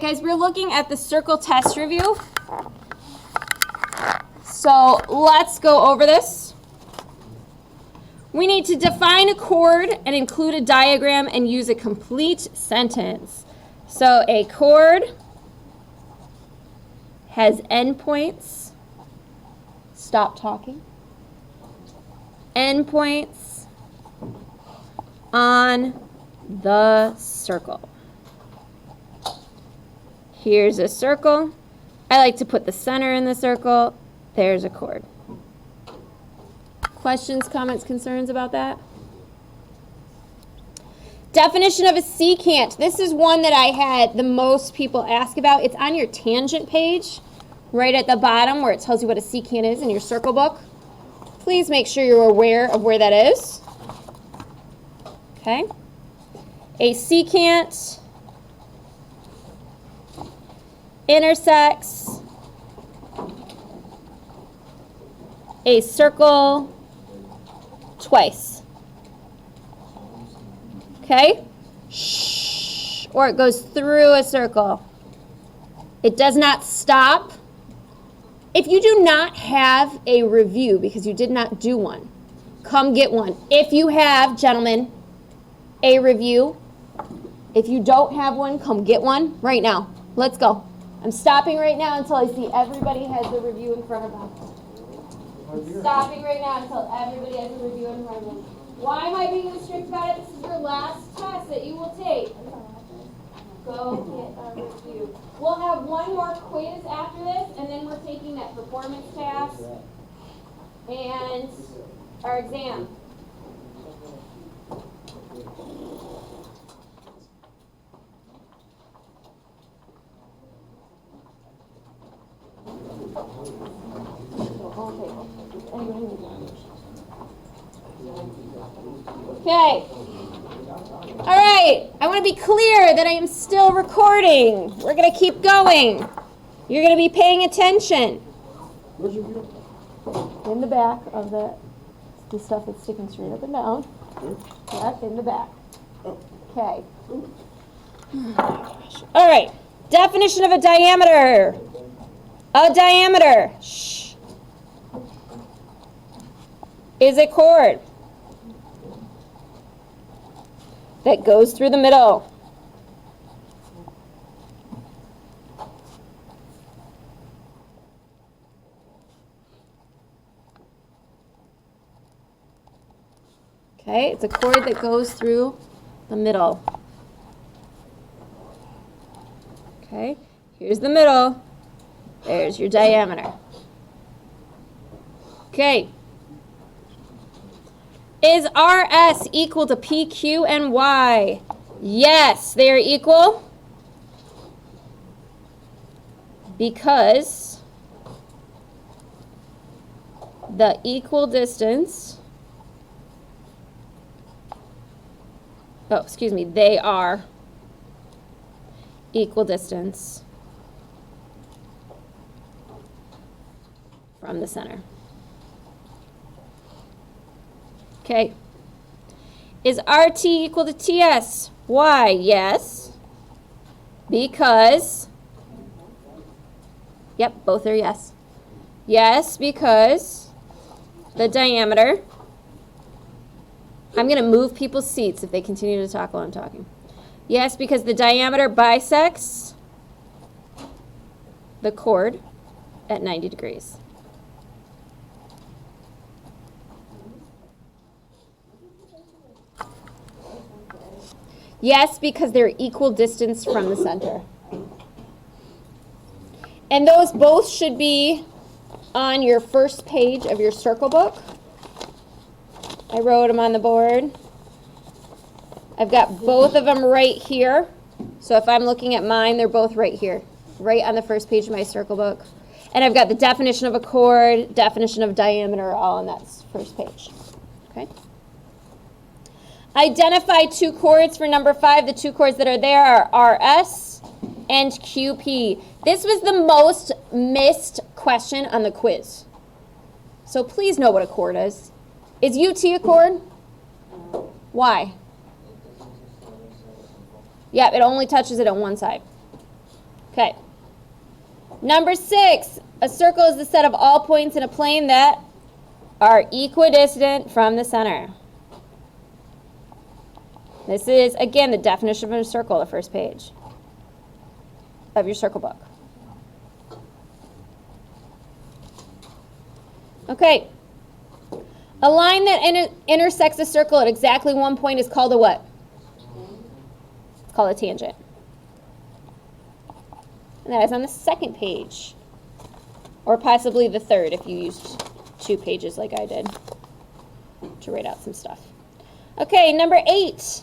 Guys, we're looking at the circle test review. So let's go over this. We need to define a chord and include a diagram and use a complete sentence. So a chord has endpoints. Stop talking. Endpoints on the circle. Here's a circle. I like to put the center in the circle. There's a chord. Questions, comments, concerns about that? Definition of a secant. This is one that I had the most people ask about. It's on your tangent page, right at the bottom where it tells you what a secant is in your circle book. Please make sure you're aware of where that is. Okay. A secant intersects a circle twice. Okay? Shh. Or it goes through a circle. It does not stop. If you do not have a review because you did not do one, come get one. If you have, gentlemen, a review, if you don't have one, come get one right now. Let's go. I'm stopping right now until I see everybody has the review in front of them. I'm stopping right now until everybody has a review in front of them. Why am I being strict about it? This is your last test that you will take. Go get a review. We'll have one more quiz after this, and then we're taking that performance task and our exam. Okay. All right. I want to be clear that I am still recording. We're going to keep going. You're going to be paying attention. In the back of the stuff that's sticking straight up and down. Yep, in the back. Okay. All right. Definition of a diameter. A diameter. Shh. Is a chord that goes through the middle. Okay, it's a chord that goes through the middle. Okay, here's the middle. There's your diameter. Okay. Is RS equal to PQ and Y? Yes, they are equal because the equal distance, they are equal distance from the center. Okay. Is RT equal to TS? Why? Yes. Because, yep, both are yes. Yes, because the diameter, I'm going to move people's seats if they continue to talk while I'm talking. Yes, because the diameter bisects the chord at 90 degrees. Yes, because they're equal distance from the center. And those both should be on your first page of your circle book. I wrote them on the board. I've got both of them right here. So if I'm looking at mine, they're both right here, right on the first page of my circle book. And I've got the definition of a chord, definition of diameter, all on that first page. Okay. Identify two chords for number 5. The two chords that are there are RS and QP. This was the most missed question on the quiz. So please know what a chord is. Is UT a chord? Why? Yep, it only touches it on one side. Okay. Number 6, a circle is the set of all points in a plane that are equidistant from the center. This is, again, the definition of a circle, the first page of your circle book. Okay. A line that intersects a circle at exactly one point is called a what? It's called a tangent. And that is on the second page. Or possibly the third if you used 2 pages like I did to write out some stuff. Okay, number 8.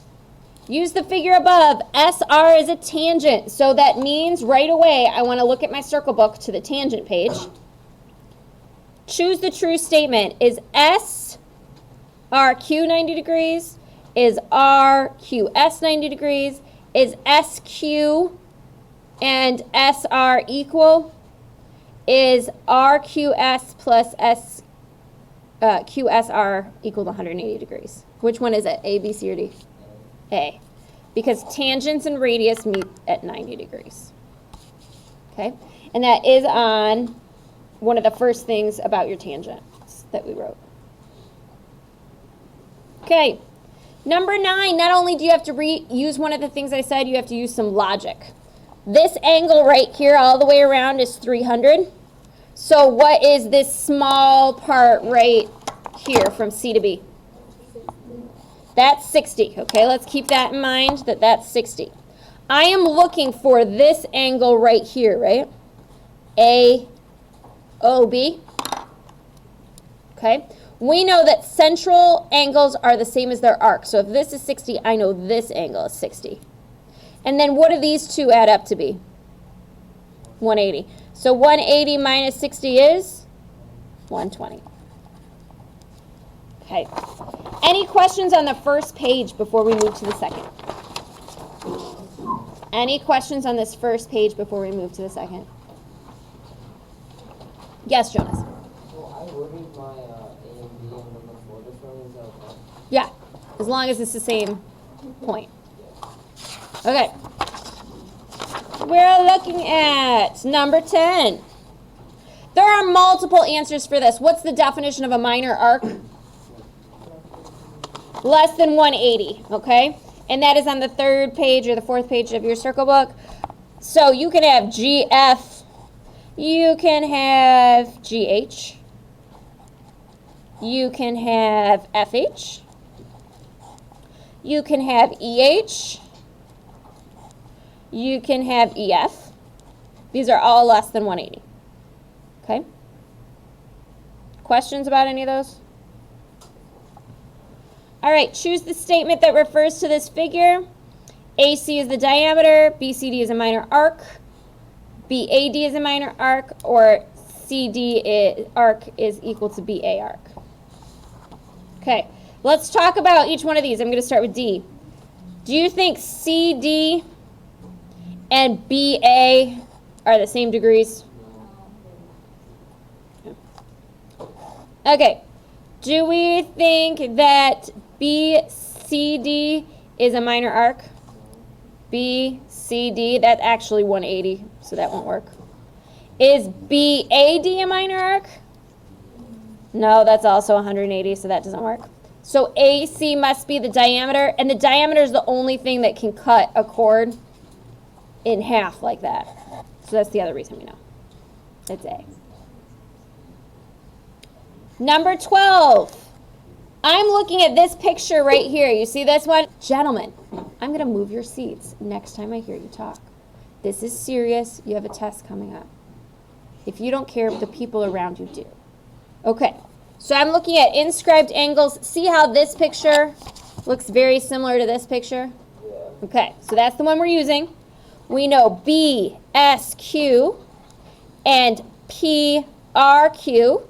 Use the figure above. SR is a tangent. So that means right away I want to look at my circle book to the tangent page. Choose the true statement. Is SRQ 90 degrees? Is RQS 90 degrees? Is SQ and SR equal? Is RQS plus QSR equal to 180 degrees? Which one is it? A, B, C, or D? A. Because tangents and radius meet at 90 degrees. Okay? And that is on one of the first things about your tangents that we wrote. Okay. Number 9, not only do you have to use one of the things I said, you have to use some logic. This angle right here all the way around is 300. So what is this small part right here from C to B? That's 60. Okay, let's keep that in mind, that that's 60. I am looking for this angle right here, right? AOB. Okay. We know that central angles are the same as their arc. So if this is 60, I know this angle is 60. And then what do these two add up to be? 180. So 180 minus 60 is 120. Okay. Any questions on the first page before we move to the second? Any questions on this first page before we move to the second? Yes, Jonas? So I ordered my A and B and then the folder from is that okay? Yeah, as long as it's the same point. Okay. We're looking at number 10. There are multiple answers for this. What's the definition of a minor arc? Less than 180, okay? And that is on the 3rd page or the 4th page of your circle book. So you can have GF, you can have GH, you can have FH, you can have EH, you can have EF. These are all less than 180. Okay? Questions about any of those? All right, choose the statement that refers to this figure. AC is the diameter, BCD is a minor arc, BAD is a minor arc, or CD arc is equal to BA arc. Okay, let's talk about each one of these. I'm going to start with D. Do you think CD and BA are the same degrees? Okay. Do we think that BCD is a minor arc? BCD, that's actually 180, so that won't work. Is BAD a minor arc? No, that's also 180, so that doesn't work. So AC must be the diameter, and the diameter is the only thing that can cut a chord in half like that. So that's the other reason we know. It's A. Number 12. I'm looking at this picture right here. You see this one? Gentlemen, I'm going to move your seats next time I hear you talk. This is serious. You have a test coming up. If you don't care, the people around you do. Okay, so I'm looking at inscribed angles. See how this picture looks very similar to this picture? Yeah. Okay, so that's the one we're using. We know BSQ and PRQ.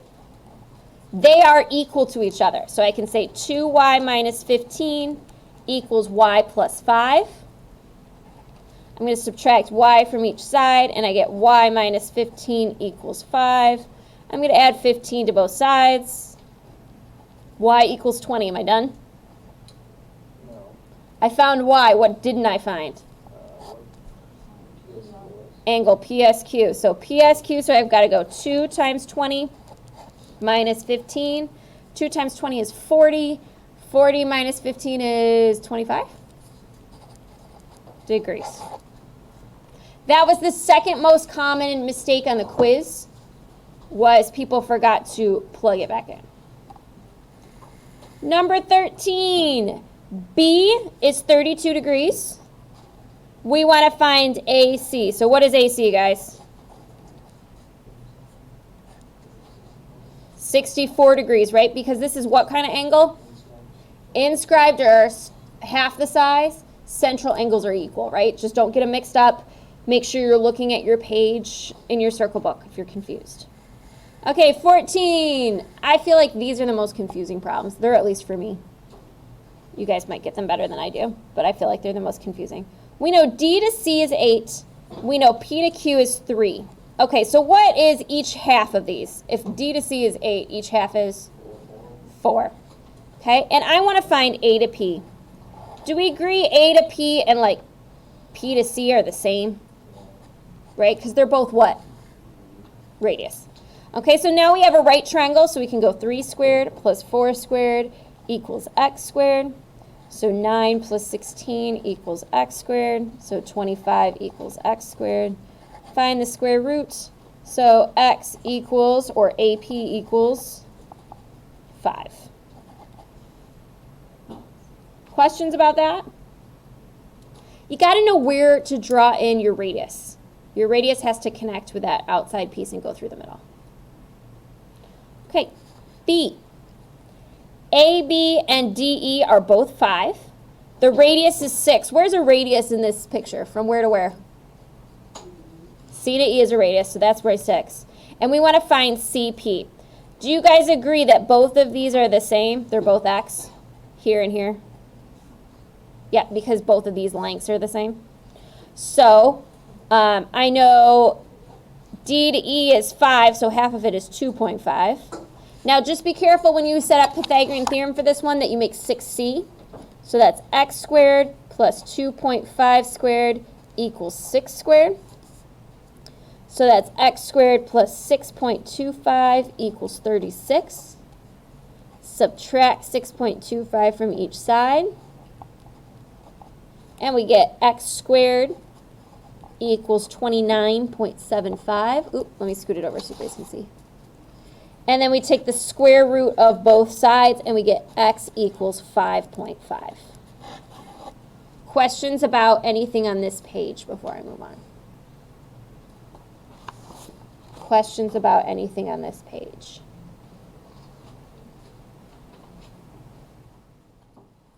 They are equal to each other. So I can say 2y minus 15 equals y plus 5. I'm going to subtract y from each side, and I get y minus 15 equals 5. I'm going to add 15 to both sides. Y equals 20. Am I done? No. I found y. What didn't I find? What PS was? angle PSQ. So PSQ, so I've got to go 2 times 20 minus 15. 2 times 20 is 40. 40 minus 15 is 25 degrees. That was the second most common mistake on the quiz, was people forgot to plug it back in. Number 13, B is 32 degrees. We want to find AC. So what is AC, guys? 64 degrees, right? Because this is what kind of angle? Inscribed are half the size. Central angles are equal, right? Just don't get them mixed up. Make sure you're looking at your page in your circle book if you're confused. Okay, 14. I feel like these are the most confusing problems. They're at least for me. You guys might get them better than I do, but I feel like they're the most confusing. We know D to C is 8. We know P to Q is 3. Okay, so what is each half of these? If D to C is 8, each half is 4. Okay, and I want to find A to P. Do we agree A to P and like P to C are the same? Right, because they're both what? Radius. Okay, so now we have a right triangle, so we can go 3 squared plus 4 squared equals x squared. So 9 plus 16 equals x squared. So 25 equals x squared. Find the square root. So x equals, or AP equals 5. Questions about that? You got to know where to draw in your radius. Your radius has to connect with that outside piece and go through the middle. Okay, B. AB and DE are both 5. The radius is 6. Where's a radius in this picture? From where to where? C to E is a radius, so that's where 6. And we want to find CP. Do you guys agree that both of these are the same? They're both x, here and here? Yeah, because both of these lengths are the same. So, I know D to E is 5, so half of it is 2.5. Now, just be careful when you set up Pythagorean theorem for this one that you make 6c. So that's x squared plus 2.5 squared equals 6 squared. So that's x squared plus 6.25 equals 36. Subtract 6.25 from each side. And we get x squared equals 29.75. Oop, let me scoot it over so you guys can see. And then we take the square root of both sides and we get x equals 5.5. Questions about anything on this page before I move on? Questions about anything on this page?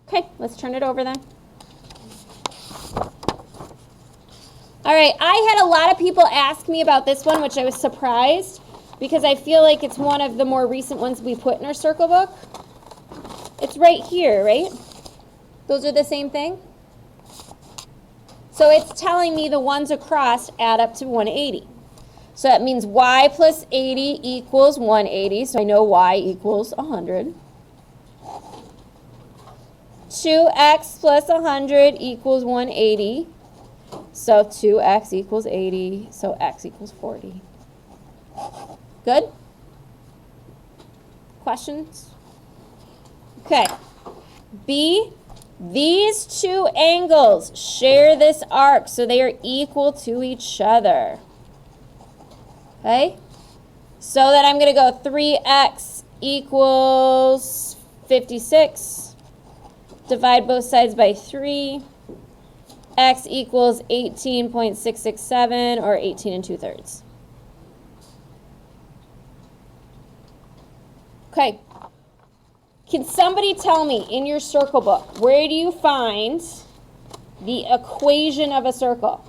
Okay, let's turn it over then. All right, I had a lot of people ask me about this one, which I was surprised because I feel like it's one of the more recent ones we put in our circle book. It's right here, right? Those are the same thing? So it's telling me the ones across add up to 180. So that means y plus 80 equals 180, so I know y equals 100. 2x plus 100 equals 180. So 2x equals 80, so x equals 40. Good? Questions? Okay. B, these two angles share this arc, so they are equal to each other. Okay? So then I'm going to go 3x equals 56. Divide both sides by 3. X equals 18.667, or 18 2/3. Okay. Can somebody tell me in your circle book, where do you find the equation of a circle?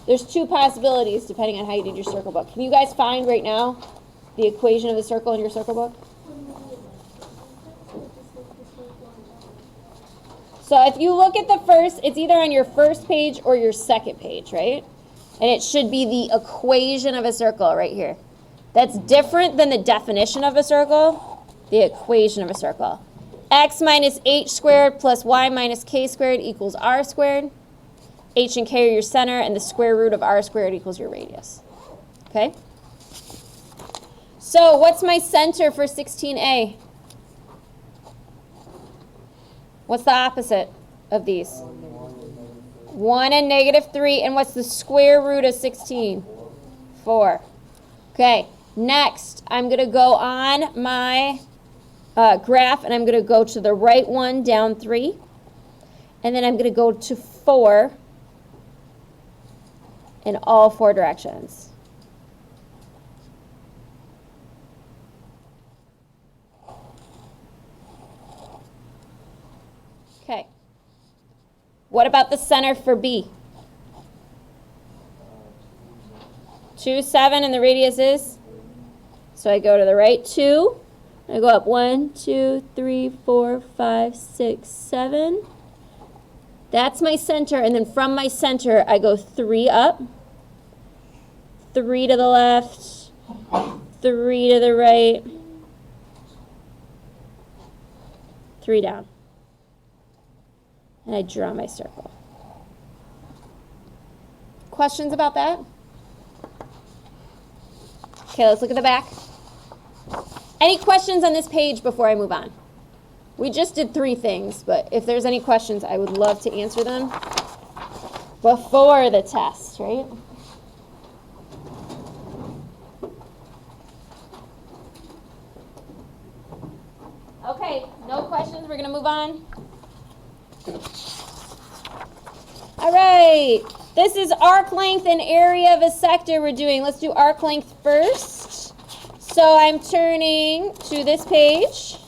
There's two possibilities depending on how you did your circle book. Can you guys find right now the equation of the circle in your circle book? So if you look at the first, it's either on your first page or your second page, right? And it should be the equation of a circle right here. That's different than the definition of a circle, the equation of a circle. X minus h squared plus y minus k squared equals r squared. H and K are your center, and the square root of r squared equals your radius. Okay? So what's my center for 16a? What's the opposite of these? 1 and -3. And what's the square root of 16? 4. Okay, next I'm going to go on my graph, and I'm going to go to the right one down 3. And then I'm going to go to 4 in all 4 directions. Okay. What about the center for B? 2, 7, and the radius is? So I go to the right 2. I go up 1, 2, 3, 4, 5, 6, 7. That's my center, and then from my center, I go 3 up, 3 to the left, 3 to the right, 3 down. And I draw my circle. Questions about that? Okay, let's look at the back. Any questions on this page before I move on? We just did 3 things, but if there's any questions, I would love to answer them before the test, right? Okay, no questions. We're going to move on. All right. This is arc length and area of a sector we're doing. Let's do arc length first. So I'm turning to this page.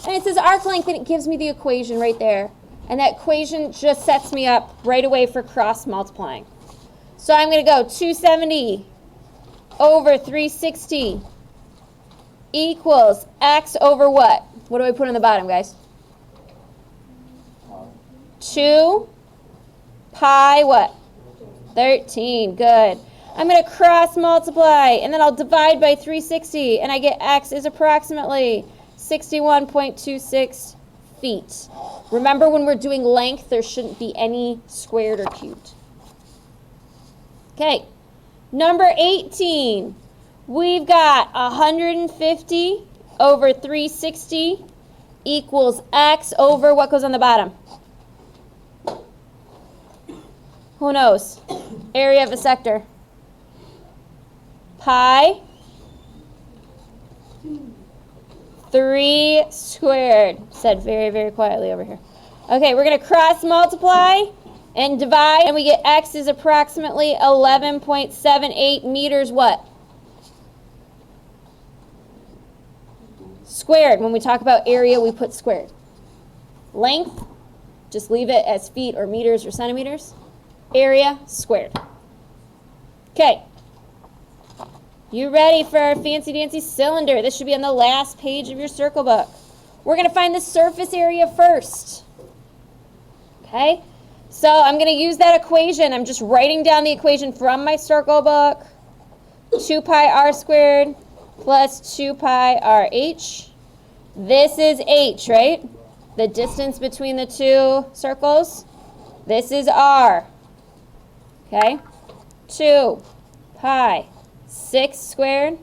And it says arc length, and it gives me the equation right there. And that equation just sets me up right away for cross multiplying. So I'm going to go 270 over 360 equals x over what? What do I put on the bottom, guys? 2 pi what? 13. Good. I'm going to cross multiply, and then I'll divide by 360, and I get x is approximately 61.26 feet. Remember, when we're doing length, there shouldn't be any squared or cubed. Okay, number 18. We've got 150 over 360 equals x over what goes on the bottom? Who knows? Area of a sector. Pi 3 squared. Said very, very quietly over here. Okay, we're going to cross multiply and divide, and we get x is approximately 11.78 meters what? Squared. When we talk about area, we put squared. Length, just leave it as feet or meters or centimeters. Area, squared. Okay. You ready for our fancy dancy cylinder? This should be on the last page of your circle book. We're going to find the surface area first. Okay? So I'm going to use that equation. I'm just writing down the equation from my circle book. 2 pi r squared plus 2 pi rh. This is h, right? The distance between the 2 circles. This is r. Okay? 2 pi 6 squared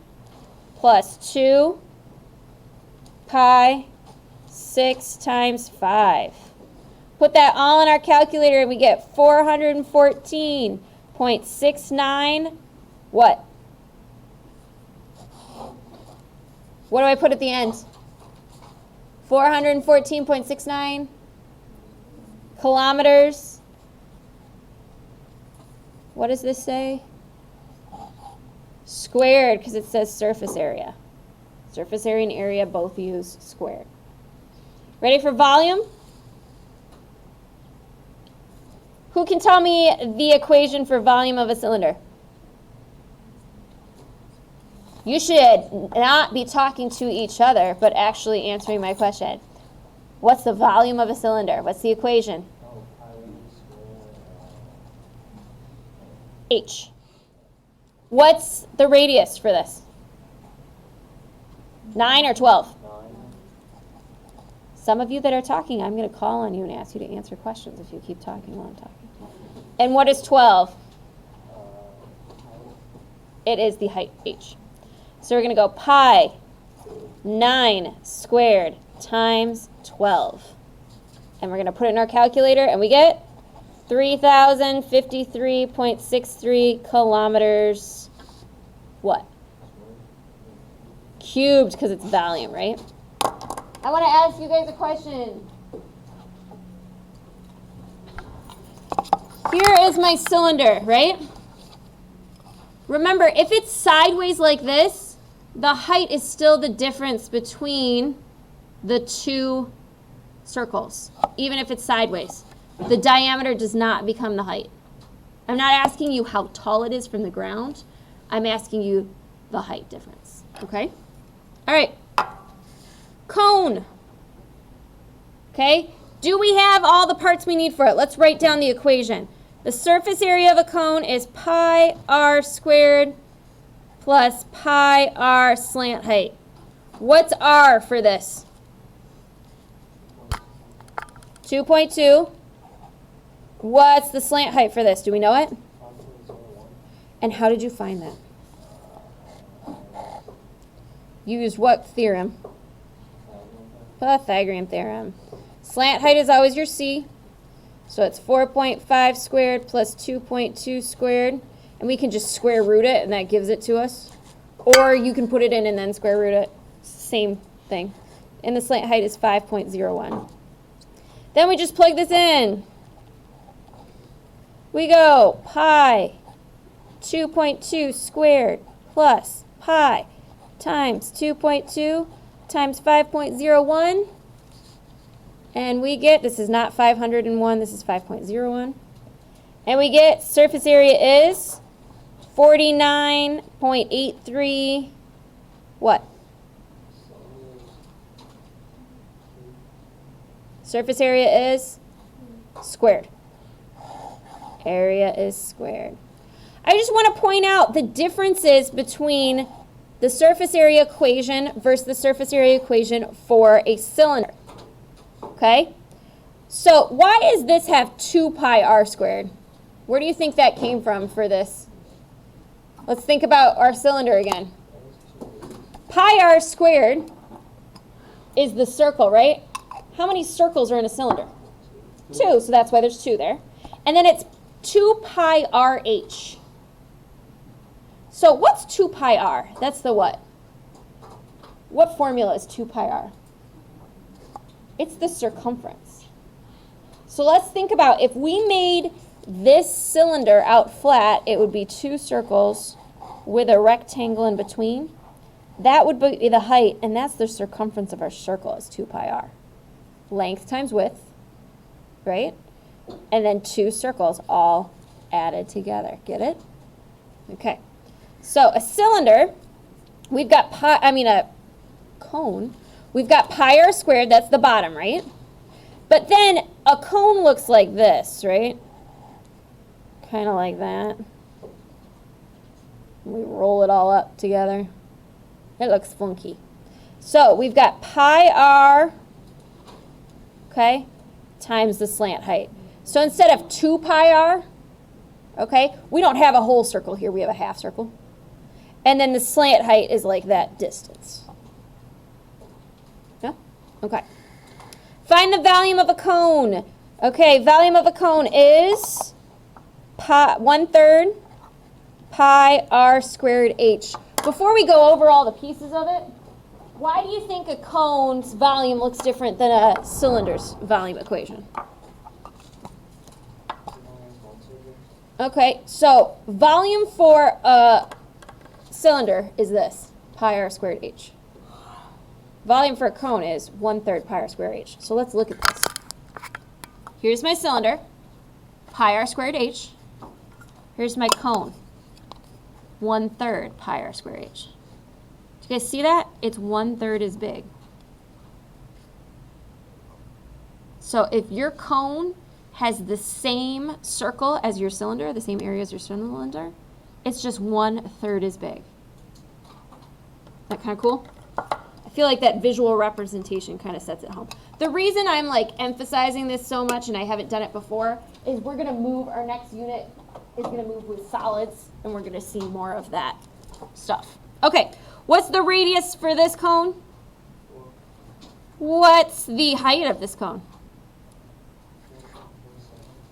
plus 2 pi 6 times 5. Put that all in our calculator and we get 414.69. What? What do I put at the end? 414.69 kilometers. What does this say? Squared, because it says surface area. Surface area and area both use squared. Ready for volume? Who can tell me the equation for volume of a cylinder? You should not be talking to each other, but actually answering my question. What's the volume of a cylinder? What's the equation? H. What's the radius for this? 9 or 12? 9. Some of you that are talking, I'm going to call on you and ask you to answer questions if you keep talking while I'm talking. And what is 12? height. It is the height, h. So we're going to go pi 9 squared times 12. And we're going to put it in our calculator, and we get 3,053.63 kilometers, what? Cubed, because it's volume, right? I want to ask you guys a question. Here is my cylinder, right? Remember, if it's sideways like this, the height is still the difference between the two circles, even if it's sideways. The diameter does not become the height. I'm not asking you how tall it is from the ground. I'm asking you the height difference, okay? All right, cone, okay? Do we have all the parts we need for it? Let's write down the equation. The surface area of a cone is pi r squared plus pi r slant height. What's r for this? 2.2. What's the slant height for this? Do we know it? 5.01. And how did you find that? You used what theorem? Pythagorean theorem. Slant height is always your C. So it's 4.5 squared plus 2.2 squared. And we can just square root it, and that gives it to us. Or you can put it in and then square root it. Same thing. And the slant height is 5.01. Then we just plug this in. We go pi 2.2 squared plus pi times 2.2 times 5.01. And we get, this is not 501, this is 5.01. And we get surface area is 49.83, what? Surface area is squared. Area is squared. I just want to point out the differences between the surface area equation versus the surface area equation for a cylinder. Okay? So why does this have 2 pi r squared? Where do you think that came from for this? Let's think about our cylinder again. Pi r squared is the circle, right? How many circles are in a cylinder? 2, so that's why there's 2 there. And then it's 2 pi RH. So what's 2 pi r? That's the what? What formula is 2 pi r? It's the circumference. So let's think about if we made this cylinder out flat, it would be 2 circles with a rectangle in between. That would be the height, and that's the circumference of our circle is 2 pi r. Length times width, right? And then 2 circles all added together. Get it? Okay. So a cylinder, we've got a cone. We've got pi r squared, that's the bottom, right? But then a cone looks like this, right? Kind of like that. We roll it all up together. It looks funky. So we've got pi r, okay, times the slant height. So instead of 2 pi r, okay, we don't have a whole circle here, we have a half circle. And then the slant height is like that distance. Yeah? Okay. Find the volume of a cone. Okay, volume of a cone is 1/3 pi r squared h. Before we go over all the pieces of it, why do you think a cone's volume looks different than a cylinder's volume equation? Okay, so volume for a cylinder is this, pi r squared h. Volume for a cone is 1/3 pi r squared h. So let's look at this. Here's my cylinder, pi r squared h. Here's my cone, 1/3 pi r squared h. Do you guys see that? It's 1/3 as big. So if your cone has the same circle as your cylinder, the same area as your cylinder, it's just 1/3 as big. That kind of cool? I feel like that visual representation kind of sets it home. The reason I'm like emphasizing this so much, and I haven't done it before, is we're gonna move, our next unit is gonna move with solids, and we're gonna see more of that stuff. Okay, what's the radius for this cone? What's the height of this cone?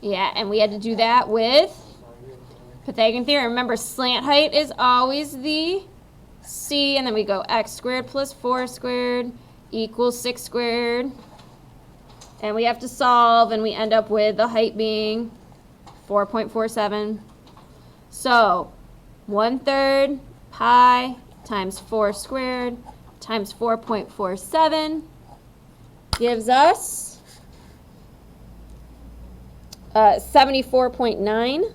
Yeah, and we had to do that with Pythagorean theorem. Remember, slant height is always the c, and then we go x squared plus 4 squared equals 6 squared. And we have to solve, and we end up with the height being 4.47. So 1/3 pi times 4 squared times 4.47 gives us 74.9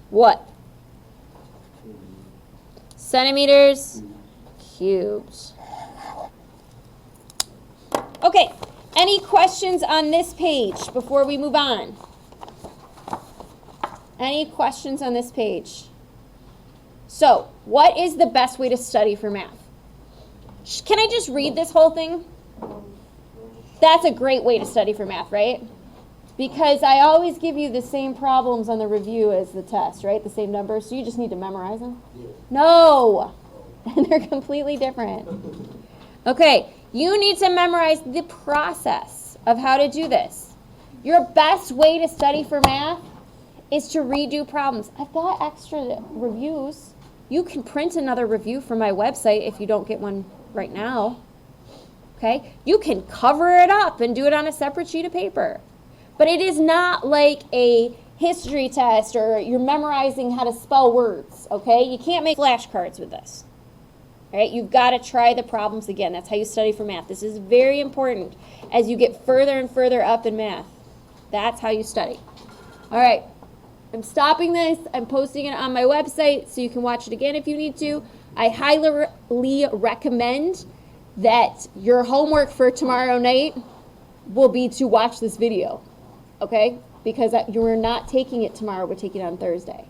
what? Centimeters cubed. Okay, any questions on this page before we move on? Any questions on this page? So, what is the best way to study for math? Can I just read this whole thing? That's a great way to study for math, right? Because I always give you the same problems on the review as the test, right? The same numbers, so you just need to memorize them? Yeah. No! They're completely different. Okay, you need to memorize the process of how to do this. Your best way to study for math is to redo problems. I've got extra reviews. You can print another review from my website if you don't get one right now. Okay? You can cover it up and do it on a separate sheet of paper. But it is not like a history test or you're memorizing how to spell words, okay? You can't make flashcards with this. All right? You've got to try the problems again. That's how you study for math. This is very important as you get further and further up in math. That's how you study. All right. I'm stopping this. I'm posting it on my website so you can watch it again if you need to. I highly recommend that your homework for tomorrow night will be to watch this video, okay? Because you're not taking it tomorrow, we're taking it on Thursday.